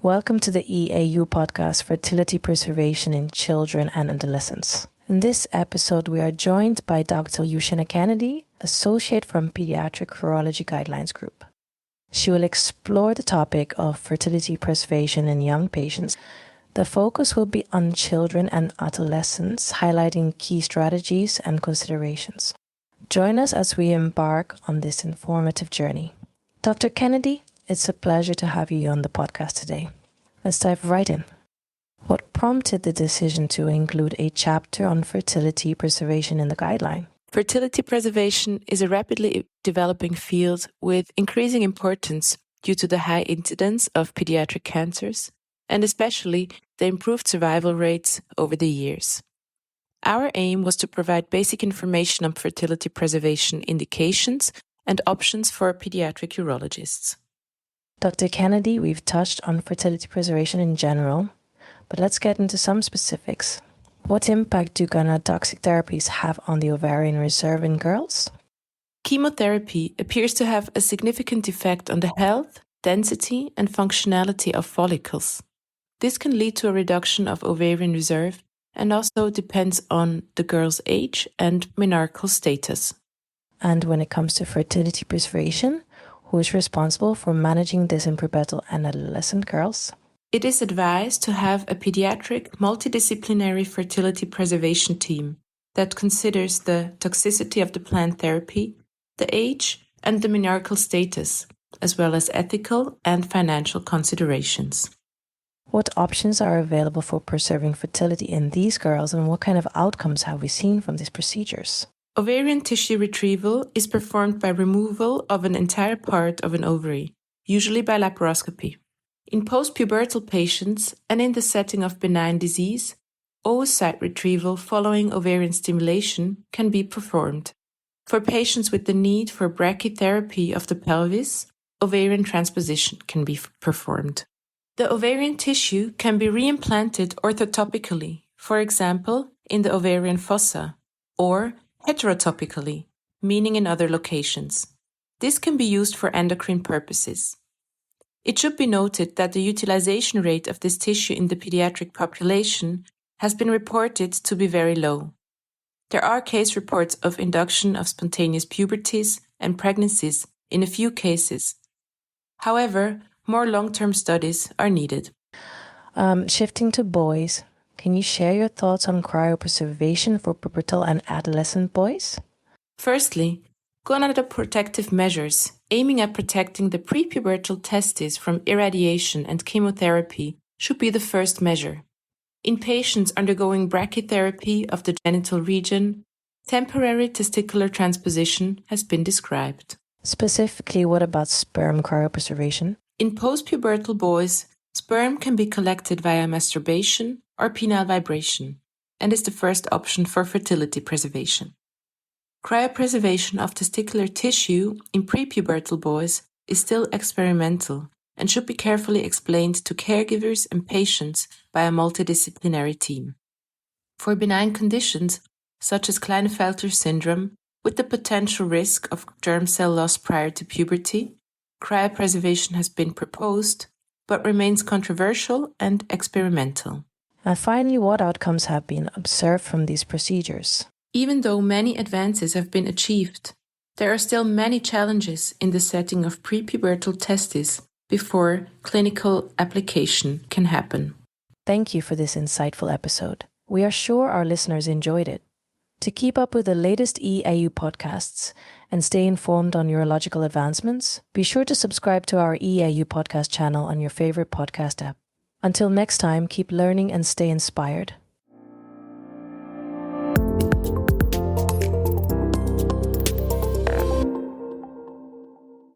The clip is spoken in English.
Welcome to the EAU podcast, Fertility Preservation in Children and Adolescents. In this episode, we are joined by Dr. Uchenna Kennedy, Associate from Pediatric Urology Guidelines Group. She will explore the topic of fertility preservation in young patients. The focus will be on children and adolescents, highlighting key strategies and considerations. Join us as we embark on this informative journey. Dr. Kennedy, it's a pleasure to have you on the podcast today. Let's dive right in. What prompted the decision to include a chapter on fertility preservation in the guideline? Fertility preservation is a rapidly developing field with increasing importance due to the high incidence of pediatric cancers and especially the improved survival rates over the years. Our aim was to provide basic information on fertility preservation indications and options for pediatric urologists. Dr. Kennedy, we've touched on fertility preservation in general, but let's get into some specifics. What impact do gynotoxic therapies have on the ovarian reserve in girls? Chemotherapy appears to have a significant effect on the health, density, and functionality of follicles. This can lead to a reduction of ovarian reserve and also depends on the girl's age and menarchal status. And when it comes to fertility preservation, who is responsible for managing this in prepubertal and adolescent girls? It is advised to have a pediatric multidisciplinary fertility preservation team that considers the toxicity of the planned therapy, the age, and the menarchal status, as well as ethical and financial considerations. What options are available for preserving fertility in these girls, and what kind of outcomes have we seen from these procedures? Ovarian tissue retrieval is performed by removal of an entire part of an ovary, usually by laparoscopy. In postpubertal patients and in the setting of benign disease, oocyte retrieval following ovarian stimulation can be performed. For patients with the need for brachytherapy of the pelvis, ovarian transposition can be performed. The ovarian tissue can be reimplanted orthotopically, for example, in the ovarian fossa, or heterotopically, meaning in other locations. This can be used for endocrine purposes. It should be noted that the utilization rate of this tissue in the pediatric population has been reported to be very low. There are case reports of induction of spontaneous puberties and pregnancies in a few cases. However, more long-term studies are needed. Shifting to boys, can you share your thoughts on cryopreservation for pubertal and adolescent boys? Firstly, gonadoprotective measures aiming at protecting the prepubertal testes from irradiation and chemotherapy should be the first measure. In patients undergoing brachytherapy of the genital region, temporary testicular transposition has been described. Specifically, what about sperm cryopreservation? In postpubertal boys, sperm can be collected via masturbation or penile vibration and is the first option for fertility preservation. Cryopreservation of testicular tissue in prepubertal boys is still experimental and should be carefully explained to caregivers and patients by a multidisciplinary team. For benign conditions, such as Klinefelter syndrome, with the potential risk of germ cell loss prior to puberty, cryopreservation has been proposed, but remains controversial and experimental. And finally, what outcomes have been observed from these procedures? Even though many advances have been achieved, there are still many challenges in the setting of prepubertal testes before clinical application can happen. Thank you for this insightful episode. We are sure our listeners enjoyed it. To keep up with the latest EAU podcasts and stay informed on urological advancements, be sure to subscribe to our EAU podcast channel on your favorite podcast app. Until next time, keep learning and stay inspired.